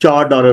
$4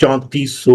3400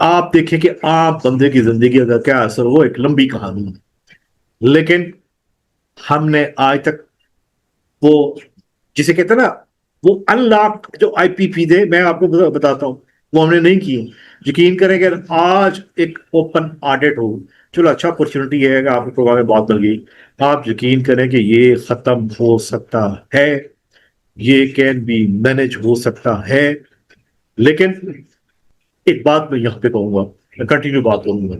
آپ دیکھیں کہ عام بندے کی زندگی کا کیا اثر ہو، ایک لمبی کہانی ہے، لیکن ہم نے آج تک وہ جسے کہتے ہیں نا وہ انلاک جو آئی پی پی دے، میں آپ کو بتاتا ہوں، وہ ہم نے نہیں کی. یقین کریں کہ آج ایک اوپن آڈٹ ہو، چلو اچھا اپرچونٹی ہے کہ آپ کو پروگرام میں بات مل گئی، آپ یقین کریں کہ یہ ختم ہو سکتا ہے، یہ کین بی مینج ہو سکتا ہے. لیکن ایک بات میں یہاں پہ کہوں گا، میں کنٹینیو بات کروں گا،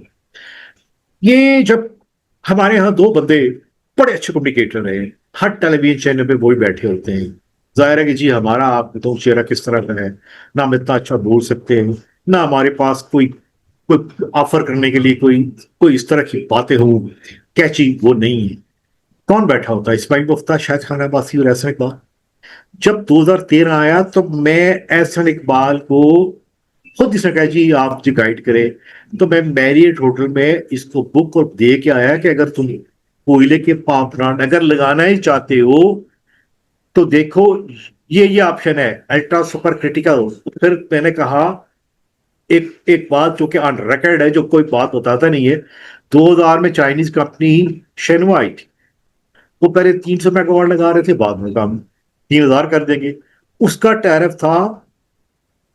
یہ جب ہمارے یہاں دو بندے بڑے اچھے کمیونیکیٹر ہیں، ہر ٹیلی ویژن چینل پہ وہی بیٹھے ہوتے ہیں، ظاہر ہے کہ جی ہمارا آپ تو چہرہ کس طرح کا ہے، نہ ہم اتنا اچھا بول سکتے ہیں، نہ ہمارے پاس کوئی آفر کرنے کے لیے کوئی اس طرح کی باتیں ہوں کیچی، وہ نہیں ہے. کون بیٹھا ہوتا ہے؟ اسماعیل مفتہ، شاہد خان عباسی اور احسن اقبال. جب 2013 آیا تو میں احسن اقبال کو خود اس نے کہا جی آپ جی گائیڈ کرے، تو میں میریٹ ہوٹل میں اس کو بک اور دے کے آیا کہ اگر تم کوئلے کے پاور پلانٹ اگر لگانا ہی چاہتے ہو تو دیکھو یہ آپشن ہے، الٹرا سپر کرٹیکل. پھر میں نے کہا ایک بات جو کہ آن ریکارڈ ہے، جو کوئی بات بتاتا نہیں ہے، 2000 میں چائنیز کمپنی شینوا آئی تھی، وہ پہلے 300 میگا واٹ لگا رہے تھے، بعد میں کام 3000 کر دیں گے. اس کا ٹیرف تھا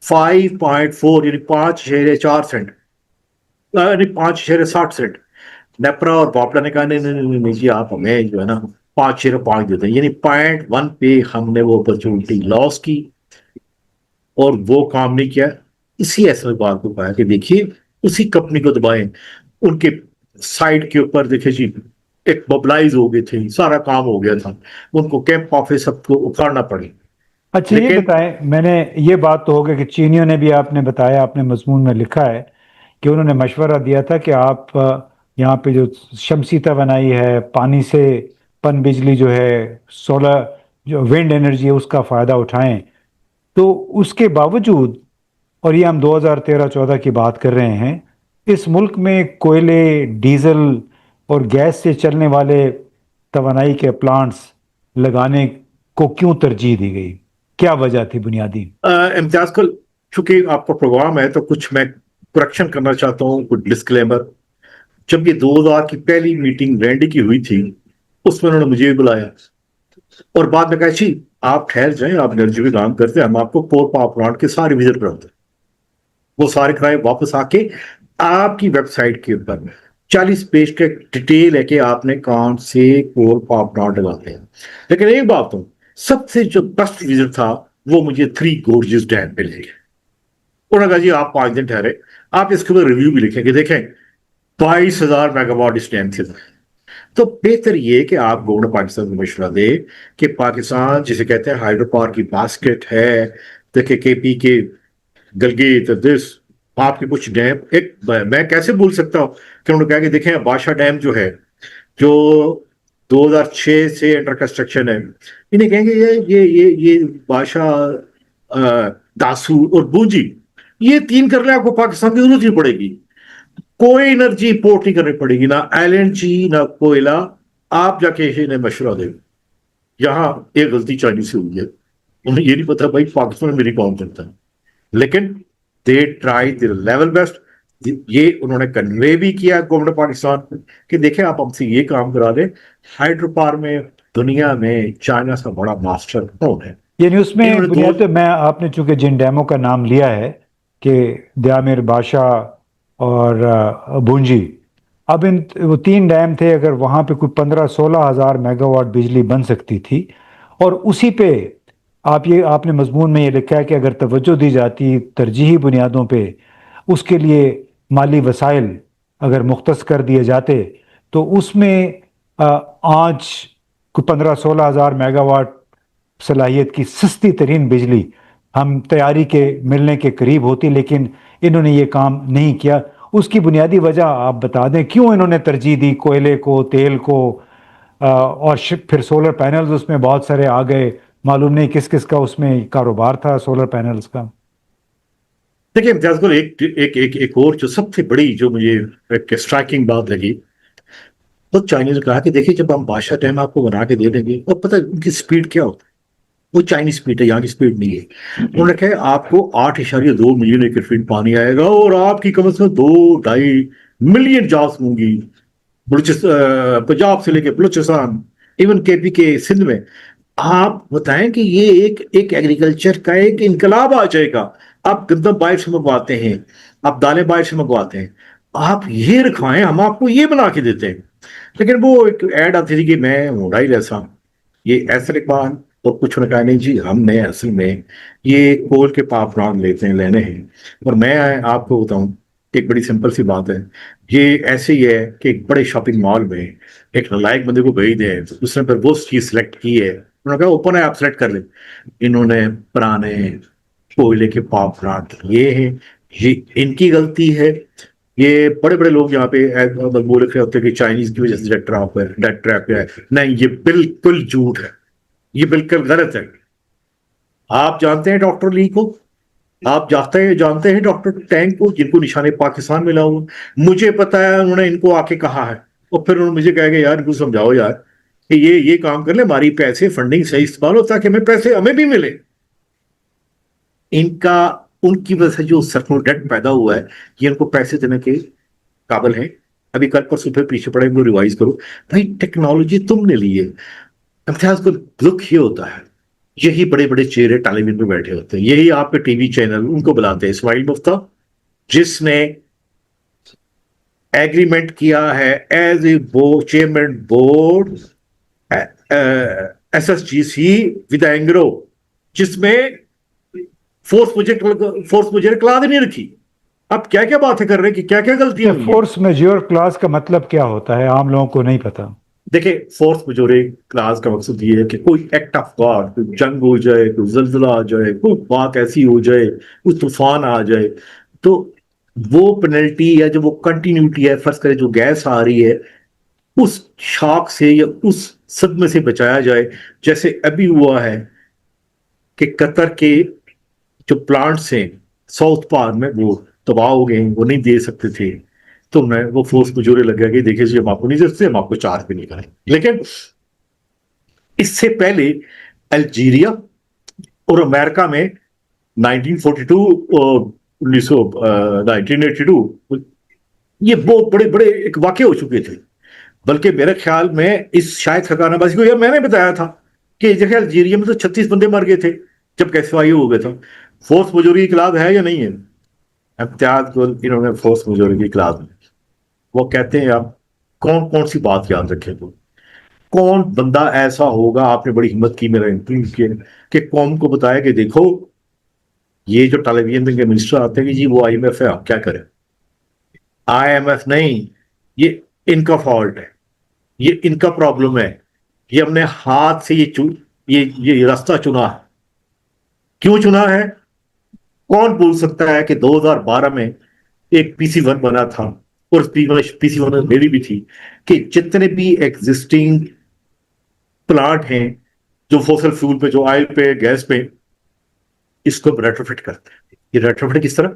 5.4 یعنی 5.4 سینٹ، یعنی 5.60 سینٹ. نیپرا اور باپلا نے کہا نہیں نہیں نہیں نہیں جی آپ ہمیں جو ہے نا 5.5 دیتے ہیں، یعنی 0.1 پہ ہم نے وہ اپرچونٹی لاس کی اور وہ کام نہیں کیا. اسی ایسے بات کو کہا کہ دیکھیے اسی کمپنی کو دبائیں، ان کے سائٹ کے اوپر دیکھیں جی ایک موبلائز ہو گئے تھے، سارا کام ہو گیا تھا، ان کو کیمپ آفس سب کو اکھاڑنا پڑے. اچھا یہ لیکن بتائیں، میں نے یہ بات تو ہو گئی کہ چینیوں نے بھی، آپ نے بتایا اپنے مضمون میں لکھا ہے کہ انہوں نے مشورہ دیا تھا کہ آپ یہاں پہ جو شمسی توانائی ہے، پانی سے پن بجلی جو ہے، سولر جو ونڈ انرجی ہے، اس کا فائدہ اٹھائیں. تو اس کے باوجود، اور یہ ہم 2013-14 کی بات کر رہے ہیں، اس ملک میں کوئلے، ڈیزل اور گیس سے چلنے والے توانائی کے پلانٹس لگانے کو کیوں ترجیح دی گئی؟ کیا وجہ تھی بنیادی؟ امتیاز کل چونکہ آپ کا پروگرام ہے تو کچھ میں کریکشن کرنا چاہتا ہوں، کچھ ڈسکلیمر. جب یہ 2000 کی پہلی میٹنگ رینڈی کی ہوئی تھی، اس میں انہوں نے مجھے بھی بلایا اور بعد میں کہا جی آپ ٹھہر جائیں، آپ انرجی میں کام کرتے ہیں، ہم آپ کو کور پاور پلانٹ کے سارے وزٹ کراتے ہیں. وہ سارے کرائے واپس آ کے آپ کی ویب سائٹ کے اوپر 40 پیج کا ڈیٹیل ہے کہ آپ نے کون سے کور پاور پلانٹ لگاتے ہیں. لیکن ایک بات ہوں، سب سے جو بیسٹ وزٹ تھا وہ مجھے 3 گورجز ڈیم پہ لے گئے. انہوں نے کہا جی آپ 5 دن ٹھہرے، آپ اس کے اوپر ریویو بھی لکھیں گے، دیکھیں 22,000 میگا واٹ اس ڈیم تھے. تو بہتر یہ کہ آپ گورنمنٹ پاکستان کو مشورہ دے کہ پاکستان جسے کہتے ہیں ہائیڈرو پاور کی باسکٹ ہے، دیکھیں کے پی کے گلگیت دس آپ کے کچھ ڈیم، ایک میں کیسے بھول سکتا ہوں کہ انہوں نے کہا کہ دیکھیں بادشاہ ڈیم جو ہے جو 2006 سے انڈر کنسٹرکشن ہے، انہیں کہیں گے یہ بادشاہ داسو اور بوجی یہ 3 کر لیں، آپ کو پاکستان کی ضرورت نہیں پڑے گی، کوئی انرجی امپورٹ نہیں کرنی پڑے گی، نہ ایل این جی نہ کوئلہ. آپ جا کے انہیں مشورہ دیں. یہاں ایک غلطی چائنیز سے ہوئی ہے، انہیں یہ نہیں پتا بھائی پاکستان میں میری کون کرتا ہے، لیکن they try their level best. یہ انہوں نے کنوے بھی کیا گورنمنٹ پاکستان کو کہ دیکھیں آپ ہم سے یہ کام کرا دیں. ہائیڈرو پاور میں دنیا میں چائنا کا بڑا ماسٹر کون ہے؟ یعنی اس میں انہوں نے بنیاد میں، آپ نے چونکہ جن ڈیموں کا نام لیا ہے کہ دیامر، باشا اور بونجی، اب وہ 3 ڈیم تھے، اگر وہاں پہ کوئی 15-16 ہزار میگا واٹ بجلی بن سکتی تھی، اور اسی پہ آپ نے مضمون میں یہ لکھا ہے کہ اگر توجہ دی جاتی ترجیحی بنیادوں پہ، اس کے لیے مالی وسائل اگر مختص کر دیے جاتے، تو اس میں آج کوئی 15-16 ہزار میگا واٹ صلاحیت کی سستی ترین بجلی ہم تیاری کے ملنے کے قریب ہوتی. لیکن انہوں نے یہ کام نہیں کیا. اس کی بنیادی وجہ آپ بتا دیں کیوں انہوں نے ترجیح دی کوئلے کو، تیل کو، اور پھر سولر پینلز اس میں بہت سارے آ گئے. معلوم نہیں کس کس کا اس میں کاروبار تھا سولر پینلز کا. دیکھیں امتیاز کو ایک اور جو سب سے بڑی جو مجھے ایک اسٹرائکنگ بات لگی، تو چائنیز نے کہا کہ دیکھیے جب ہم بادشاہ ڈیم آپ کو بنا کے دے دیں گے، اور پتہ ان کی سپیڈ کیا ہوتا ہے، وہ چائنیز اسپیڈ ہے، یہاں کی اسپیڈ نہیں ہے. انہوں نے کہا آپ کو 8.2 ملین ایکڑ فیٹ پانی آئے گا اور آپ کی کم از کم 2-2.5 ملین جابس ہوں گی پنجاب سے لے کے بلوچستان، ایون کے پی کے سندھ میں. آپ بتائیں کہ یہ ایک ایگریکلچر کا ایک انقلاب آ جائے گا. آپ گندم باہر سے منگواتے ہیں، آپ دالیں باہر سے منگواتے ہیں، آپ یہ رکھوائیں، ہم آپ کو یہ بنا کے دیتے ہیں. لیکن وہ ایک ایڈ آتی تھی کہ میں موڑا ہی ایسا، یہ ایسے اقبال اور کچھ نے کہا نہیں جی ہم نے اصل میں یہ کول کے پاپ نام لینے ہیں. اور میں آپ کو بتاؤں ایک بڑی سمپل سی بات ہے، یہ ایسے ہی ہے کہ ایک بڑے شاپنگ مال میں ایک نالائق بندے کو بھیج دیں، اس نے پھر وہ چیز سلیکٹ کی ہے، انہوں نے کہا اوپن ہے آپ سلیکٹ کر لیں. انہوں نے پرانے کوئلے کے پاپ پلانٹ یہ ہیں، یہ ان کی غلطی ہے. یہ بڑے بڑے لوگ یہاں پہ بول رہے ہوتے ہیں کہ چائنیز کی وجہ سے ڈیٹ ٹریپ ہے. نہیں، یہ بالکل جھوٹ ہے، یہ بالکل غلط ہے. آپ جانتے ہیں ڈاکٹر لی کو، آپ جانتے ہیں ڈاکٹر ٹینگ کو، جن کو نشان پاکستان ملا ہوا. مجھے پتا ہے انہوں نے ان کو آ کے کہا ہے، اور پھر انہوں نے مجھے کہا کہ یار ان کو سمجھاؤ یار کہ یہ کام کر لیں، ہماری پیسے فنڈنگ صحیح استعمال ہو تاکہ ہمیں پیسے ہمیں بھی ملے. ان کی وجہ سے جو سرکول ڈیٹ پیدا ہوا ہے، یہ ان کو پیسے دینے کے قابل ہیں. ابھی کل پر صبح پیچھے پڑے ان کو ریوائز کرو. بھائی ٹیکنالوجی تم نے لی ہے. امتیاز کو دکھ یہ ہوتا ہے، یہی بڑے بڑے چہرے ٹیلی ویژن پہ بیٹھے ہوتے ہیں، یہی آپ کے ٹی وی چینل ان کو بلاتے ہیں. اسماعیل مفتہ جس نے ایگریمنٹ کیا ہے as a chairman board S S G C with Engro, جس میں فورس مجھے کلاد نہیں رکھی. اب کیا کیا باتیں کر رہے ہیں کہ کیا کیا غلطیاں ہوئی ہیں. فورس میجور کلاس کا مطلب کیا ہوتا ہے عام لوگوں کو نہیں پتا. دیکھیں فورس میجورے کلاس کا مقصد یہ ہے کہ کوئی ایکٹ آف گاڈ، کوئی جنگ ہو جائے، کوئی زلزلہ آ جائے، کوئی بات ایسی ہو جائے، کوئی طوفان آ جائے، تو وہ پینلٹی یا جو وہ کنٹینیوٹی ہے، فرض کرے جو گیس آ رہی ہے اس شاک سے یا اس صدمے سے بچایا جائے. جیسے ابھی ہوا ہے کہ قطر کے جو پلانٹس ہیں ساؤتھ پار میں وہ تباہ ہو گئے ہیں، وہ نہیں دے سکتے تھے، تو میں وہ فورس مجورے لگ گیا کہ دیکھیں جی ہم آپ کو نہیں دے سکتے، ہم آپ کو چارج بھی نہیں کریں. لیکن اس سے پہلے الجیریا اور امریکہ میں 1982 یہ بہت بڑے بڑے ایک واقع ہو چکے تھے. بلکہ میرے خیال میں اس شاید خزانہ بازی کو میں نے بتایا تھا کہ جیسے الجیریا میں تو 36 بندے مر گئے تھے جب کیسوائی ہو گیا تھا. فورس میجوری کلاب ہے یا نہیں ہے؟ امتیاز کو انہوں نے فورس میجوری کی کلاب میں وہ کہتے ہیں آپ کون سی بات یاد رکھے تو کون بندہ ایسا ہوگا، آپ نے بڑی ہمت کی میرا انٹرویو کیا کہ قوم کو بتایا کہ دیکھو یہ جو ٹیلی ویژن کے منسٹر آتے ہیں کہ جی وہ آئی ایم ایف ہے، آپ کیا کریں. آئی ایم ایف نہیں، یہ ان کا فالٹ ہے، یہ ان کا پرابلم ہے، یہ ہم نے ہاتھ سے یہ راستہ چنا ہے. کیوں چنا ہے؟ کون بول سکتا ہے کہ 2012 میں ایک پی سی 1 بنا تھا، اور پی سی 1 میری بھی تھی، کہ جتنے بھی ایگزسٹنگ پلانٹ ہیں جو فوسل فیول پہ، جو آئل پہ، گیس پہ، اس کو ریٹروفٹ کرتے ہیں. یہ ریٹروفٹ کس طرح؟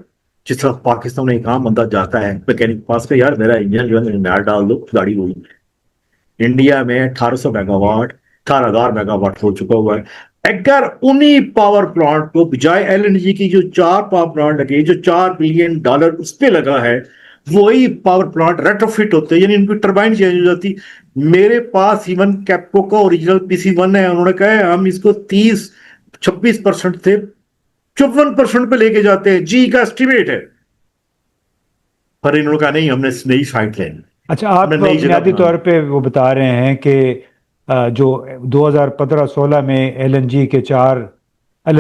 جس طرح پاکستان میں ایک عام بندہ جاتا ہے میکینک پاس کا، یار میرا انجن جو ہے نیا ڈال دو، گاڑی ہوئی. انڈیا میں 1800 میگا واٹ 18,000 میگا واٹ ہو چکا ہوا ہے. اگر انہی پاور پلانٹ کو بجائے ایل این جی کی جو 4 پاور پلانٹ لگے، جو $4 بلین اس پہ لگا ہے، وہی پاور پلانٹ ریٹروفٹ ہوتے ہیں، یعنی ان کی ٹربائن چینج ہو جاتی. میرے پاس ایون کیپکو کا اوریجنل پی سی 1 ہے، انہوں نے کہا ہے ہم اس کو 26% سے 54% پہ لے کے جاتے ہیں، جی کا اسٹیمیٹ ہے. پر انہوں نے کہا نہیں ہم نے نئی سائٹ لینی. اچھا، آپ بنیادی طور پہ وہ بتا رہے ہیں کہ جو 2015-16 میں ایل این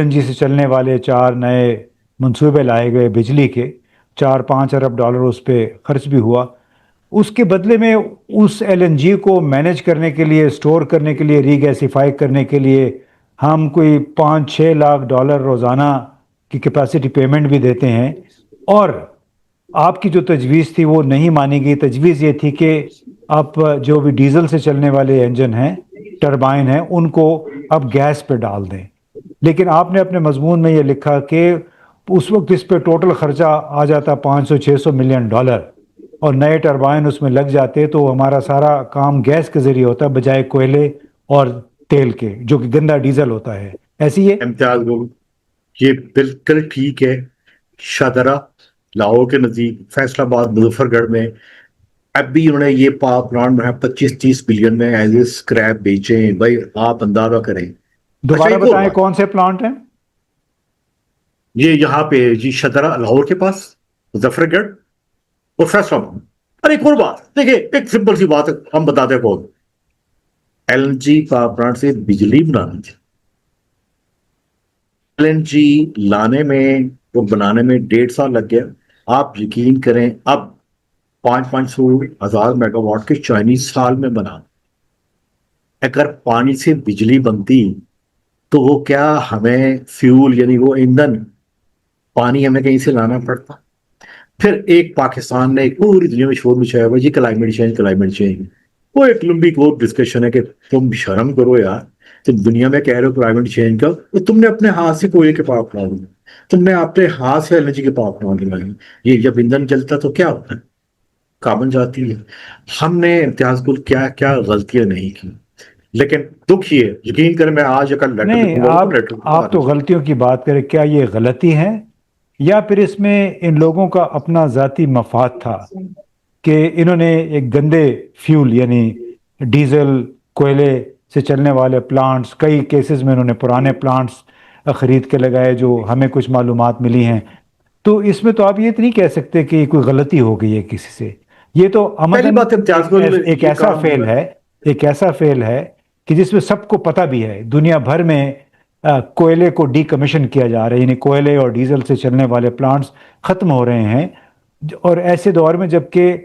جی سے چلنے والے 4 نئے منصوبے لائے گئے بجلی کے، $4-5 ارب اس پہ خرچ بھی ہوا. اس کے بدلے میں اس ایل این جی کو مینیج کرنے کے لیے، سٹور کرنے کے لیے، ری گیسیفائی کرنے کے لیے ہم کوئی $5-6 لاکھ روزانہ کی کیپیسٹی پیمنٹ بھی دیتے ہیں. اور آپ کی جو تجویز تھی وہ نہیں مانی گئی. تجویز یہ تھی کہ آپ جو بھی ڈیزل سے چلنے والے انجن ہیں، ٹربائن ہیں، ان کو اب گیس پہ ڈال دیں. لیکن آپ نے اپنے مضمون میں یہ لکھا کہ اس وقت اس پہ ٹوٹل خرچہ آ جاتا $500-600 ملین، اور نئے ٹربائن اس میں لگ جاتے تو ہمارا سارا کام گیس کے ذریعے ہوتا بجائے کوئلے اور تیل کے، جو کہ گندا ڈیزل ہوتا ہے. ایسی ہے؟ امتیاز گل یہ بالکل ٹھیک ہے. شادرہ لاہور کے نزدیک، فیصل آباد مظفر گڑھ میں اب بھی انہوں نے یہ پلانٹ بنایا 25-30 بلین میں ایز اے اسکریپ بیچے ہیں. بھائی آپ اندازہ کریں. اچھا دوبارہ ایک اور بتائیں بات، کون سے پلانٹ ہیں؟ یہ یہاں پہ جی شدرہ لاہور کے پاس، مظفر گڑھ اور فیصل آباد. اور ایک اور بات دیکھیں، ایک سمپل سی بات ہے، ہم بتاتے ہیں کون. L N G power plant سے بجلی بنانی تھی. ایل این جی لانے میں اور بنانے میں 1.5 سال لگ گیا. آپ یقین کریں اب 500-500 ہزار میگا واٹ کے چائنیز سال میں بنا. اگر پانی سے بجلی بنتی تو وہ کیا ہمیں فیول یعنی وہ ایندھن پانی ہمیں کہیں سے لانا پڑتا. پھر ایک پاکستان نے ایک پوری دنیا میں شور مچایا ہوا جی کلائمیٹ چینج کلائمیٹ چینج. وہ ایک لمبی کو ڈسکشن ہے کہ تم شرم کرو یار، تم دنیا میں کہہ رہے ہو کلائمیٹ چینج کا، تم نے اپنے ہاتھ سے کوئلے کے پاپ بنا دیا، تم نے اپنے ہاتھ سے الرجی کے پاپ بنا دیا. یہ جب ایندھن جلتا تو کیا ہوتا ہے؟ کاربن جاتی ہے. ہم نے امتیاز گل کیا کیا غلطیاں نہیں کی. لیکن دکھ یہ ہے، یقین کریں میں آج کل لیٹر نہیں، لکھوں گا تو آپ لیٹر آپ تو غلطیوں کی بات کریں، کیا یہ غلطی ہے یا پھر اس میں ان لوگوں کا اپنا ذاتی مفاد تھا کہ انہوں نے ایک گندے فیول یعنی ڈیزل کوئلے سے چلنے والے پلانٹس، کئی کیسز میں انہوں نے پرانے پلانٹس خرید کے لگائے جو ہمیں کچھ معلومات ملی ہیں. تو اس میں تو آپ یہ تو نہیں کہہ سکتے کہ کوئی غلطی ہو گئی ہے کسی سے. یہ تو پہلی عمدن بات امتیاز گل ایک یہ ایسا کام. فعل ہے، ایک ایسا فعل ہے کہ جس میں سب کو پتہ بھی ہے دنیا بھر میں کوئلے کو ڈی کمیشن کیا جا رہا ہے، یعنی کوئلے اور ڈیزل سے چلنے والے پلانٹس ختم ہو رہے ہیں. اور ایسے دور میں جب کہ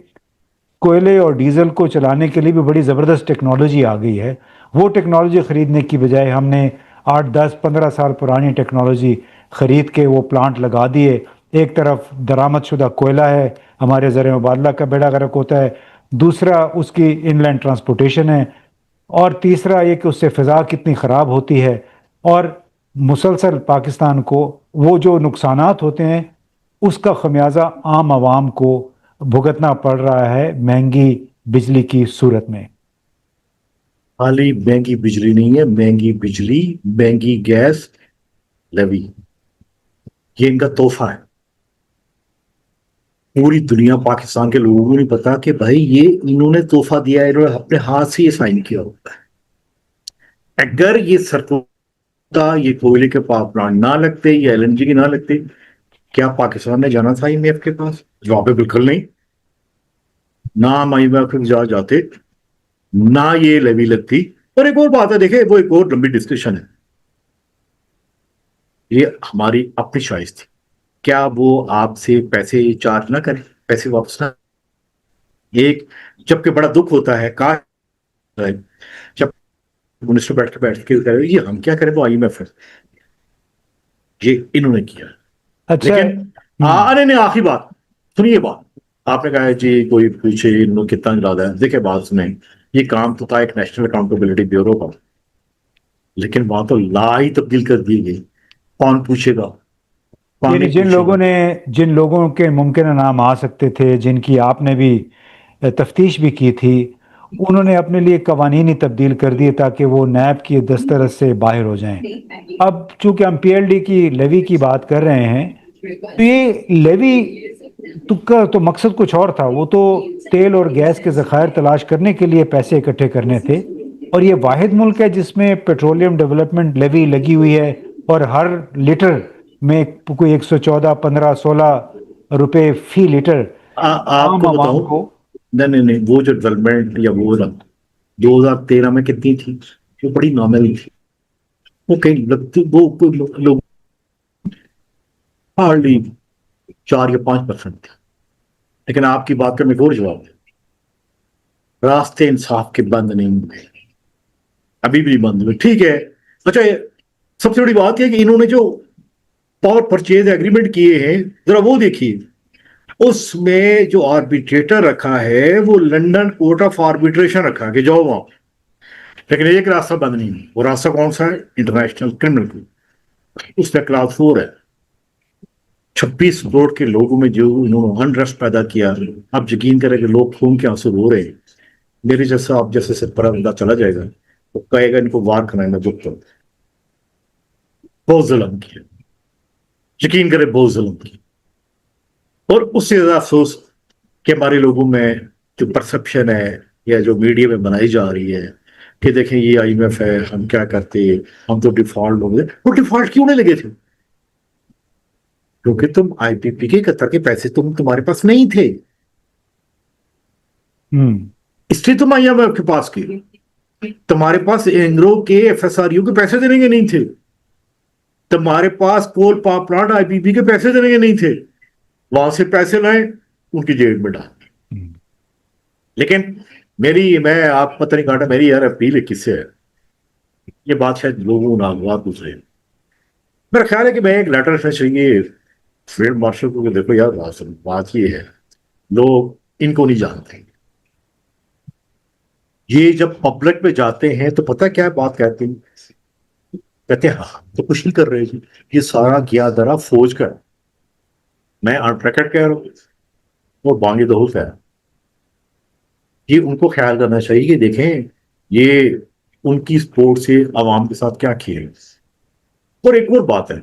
کوئلے اور ڈیزل کو چلانے کے لیے بھی بڑی زبردست ٹیکنالوجی آ گئی ہے، وہ ٹیکنالوجی خریدنے کی بجائے ہم نے 8-10-15 سال پرانی ٹیکنالوجی خرید کے وہ پلانٹ لگا دیے. ایک طرف درآمد شدہ کوئلہ ہے، ہمارے زر مبادلہ کا بیڑا غرق ہوتا ہے، دوسرا اس کی ان لینڈ ٹرانسپورٹیشن ہے، اور تیسرا یہ کہ اس سے فضا کتنی خراب ہوتی ہے. اور مسلسل پاکستان کو وہ جو نقصانات ہوتے ہیں اس کا خمیازہ عام عوام کو بھگتنا پڑ رہا ہے مہنگی بجلی کی صورت میں. خالی مہنگی بجلی نہیں ہے، مہنگی بجلی، مہنگی گیس لیوی، یہ ان کا تحفہ ہے. پوری دنیا پاکستان کے لوگوں کو نہیں پتا کہ بھائی یہ انہوں نے تحفہ دیا ہے، انہوں نے اپنے ہاتھ سے یہ سائن کیا ہوتا ہے. اگر یہ سرکوتا یہ کوئلے کے پاور پلانٹ نہ لگتے یا ایل این جی کی نہ لگتے، کیا پاکستان نے جانا تھا IMF کے پاس؟ جواب ہے بالکل نہیں. نہ ہم IMF کے جا جاتے، نہ یہ لیوی لگتی. اور ایک اور بات ہے، دیکھیں وہ ایک اور لمبی ڈسکشن ہے، یہ ہماری اپنی چوائس تھی. کیا وہ آپ سے پیسے چارج نہ کریں، پیسے واپس نہ؟ ایک جب کہ بڑا دکھ ہوتا ہے جب منسٹر بیٹھ کے کہہ رہے یہ ہم کیا کریں، وہ IMF ہے. یہ انہوں نے کیا. اچھا. لیکن ارے نہیں، آخری بات سنیے. بات آپ نے کہا ہے جی کوئی پوچھے انہوں کتنا ارادہ ہے. دیکھیں بات سنیں، یہ کام تو تھا ایک نیشنل اکاؤنٹیبلٹی بیورو کا، لیکن وہاں تو لا ہی تبدیل کر دی گئی. کون پوچھے گا؟ کون یعنی نہیں پوچھے گا؟ جن لوگوں کے ممکنہ نام آ سکتے تھے، جن کی آپ نے بھی تفتیش بھی کی تھی، انہوں نے اپنے لیے قوانین ہی تبدیل کر دیے تاکہ وہ نیب کی دسترس سے باہر ہو جائیں. اب چونکہ ہم PLD کی لیوی کی بات کر رہے ہیں، تو یہ لیوی کا تو مقصد کچھ اور تھا. وہ تو تیل اور گیس کے ذخائر تلاش کرنے کے لیے پیسے اکٹھے کرنے تھے. اور یہ واحد ملک ہے جس میں پیٹرولیم ڈیولپمنٹ لیوی لگی ہوئی ہے، اور ہر لیٹر میں کوئی 114-15-16 روپے فی لیٹر آپ عام کو عوام بتاؤں، کو. نہیں وہ جو ڈیولپمنٹ یا وہ 2013 میں کتنی تھی؟ وہ بڑی نارمل تھی. وہ کہیں لگتی وہ لوگ ہارڈلی 4 یا 5% تھی. لیکن آپ کی بات کا میں اور جواب ہے، راستے انصاف کے بند نہیں ہوئے، ابھی بھی بند ہوئے. ٹھیک ہے. اچھا سب سے بڑی بات یہ کہ انہوں نے جو پاور پرچیز ایگریمنٹ کیے ہیں ذرا وہ دیکھیے، اس میں جو آربیٹریٹر رکھا ہے وہ لنڈن کورٹ آف آربیٹریشن رکھا کہ جاؤ وہاں. لیکن ایک راستہ بند نہیں. وہ راستہ کون سا ہے؟ International criminal court. اس میں کلاس 4 ہے. 26 کروڑ کے لوگوں میں جو انہوں نے انرسٹ پیدا کیا، اب یقین کریں کہ لوگ خون کے آنسو رو رہے ہیں. میرے جیسا آپ جیسے سربراہ بندہ چلا جائے گا وہ کہے گا ان کو وار کرانا میں بک کروں. بہت ظلم کیا، یقین کرے بہت ظلم کیا. اور اس سے زیادہ افسوس کہ ہمارے لوگوں میں جو پرسپشن ہے یا جو میڈیا میں بنائی جا رہی ہے کہ دیکھیں یہ آئی ایم ایف ہے، ہم کیا کرتے، ہم تو ڈیفالٹ ہو گئے. وہ ڈیفالٹ کیوں نہیں لگے تھے؟ کیونکہ تم آئی پی پی کے قطر کے پیسے تمہارے پاس نہیں تھے، اس لیے تم آئی ایم ایف کے پاس گئے. تمہارے پاس اینگرو کے ایف ایس آر یو کے پیسے دینے کے نہیں تھے، تمہارے پاس کول پاور پلانٹ آئی پی پی کے پیسے دینے کے نہیں تھے. وہاں سے پیسے لائے، ان کی جیب میں ڈال. لیکن میں آپ پتہ نہیں کہا، میری یار اپیل کس سے ہے، یہ بات شاید لوگوں ناگوار گزرے. میرا خیال ہے کہ میں ایک لیٹر سے چاہیے فیلڈ مارشل کو کہ دیکھو یار بات یہ ہے، لوگ ان کو نہیں جانتے. یہ جب پبلک میں جاتے ہیں تو پتہ کیا بات کہتے ہیں، کہتے ہیں ہاں تو کچھ نہیں کر رہے جی، یہ سارا کیا درا فوج کا. میں آن ریکارڈ کہہ رہا ہوں اور بانگی دہوس ہے. یہ ان کو خیال کرنا چاہیے کہ دیکھیں یہ ان کی سپورٹ سے عوام کے ساتھ کیا کھیل. اور ایک اور بات ہے،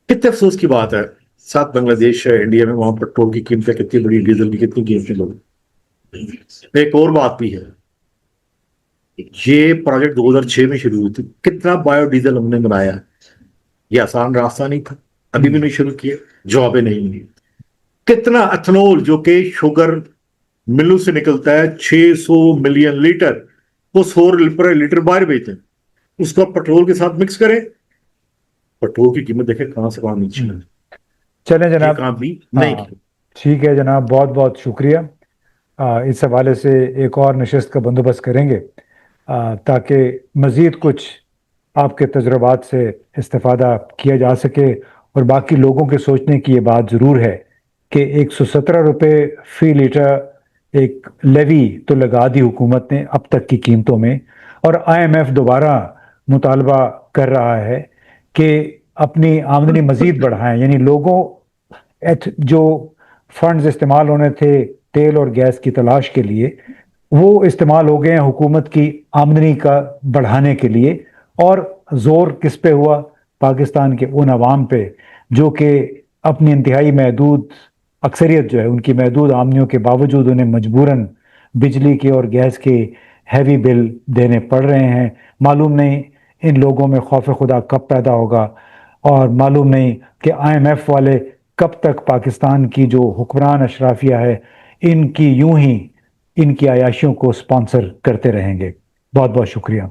کتنے افسوس کی بات ہے، ساتھ بنگلہ دیش ہے، انڈیا میں، وہاں پیٹرول کی قیمتیں کتنی بڑی، ڈیزل کی کتنی قیمتیں لوگ. ایک اور بات بھی ہے، یہ پروجیکٹ 2006 میں شروع ہوئی تھی، کتنا بایو ڈیزل ہم نے بنایا. یہ آسان راستہ نہیں تھا، ابھی بھی نہیں شروع کیا، جوابیں نہیں ہوئی. کتنا ایتھنول جو کہ شوگر ملوں سے نکلتا ہے 600 ملین لیٹر، وہ 100 لیٹر باہر بیچتے ہیں، اس کو پٹرول کے ساتھ مکس کریں، پٹرول کی قیمت دیکھیں کہاں سے کہاں نیچے. چلیں یہ جناب. کام بھی نہیں کیا. ٹھیک ہے جناب، بہت بہت شکریہ. اس حوالے سے ایک اور نشست کا بندوبست کریں گے تاکہ مزید کچھ آپ کے تجربات سے استفادہ کیا جا سکے. اور باقی لوگوں کے سوچنے کی یہ بات ضرور ہے کہ 117 روپے فی لیٹر ایک لیوی تو لگا دی حکومت نے اب تک کی قیمتوں میں، اور آئی ایم ایف دوبارہ مطالبہ کر رہا ہے کہ اپنی آمدنی مزید بڑھائیں. یعنی لوگوں جو فنڈز استعمال ہونے تھے تیل اور گیس کی تلاش کے لیے، وہ استعمال ہو گئے ہیں حکومت کی آمدنی کا بڑھانے کے لیے. اور زور کس پہ ہوا؟ پاکستان کے ان عوام پہ جو کہ اپنی انتہائی محدود اکثریت جو ہے، ان کی محدود آمدنیوں کے باوجود انہیں مجبوراً بجلی کے اور گیس کے ہیوی بل دینے پڑ رہے ہیں. معلوم نہیں ان لوگوں میں خوف خدا کب پیدا ہوگا، اور معلوم نہیں کہ آئی ایم ایف والے کب تک پاکستان کی جو حکمران اشرافیہ ہے ان کی یوں ہی ان کی عیاشیوں کو سپانسر کرتے رہیں گے. بہت بہت شکریہ.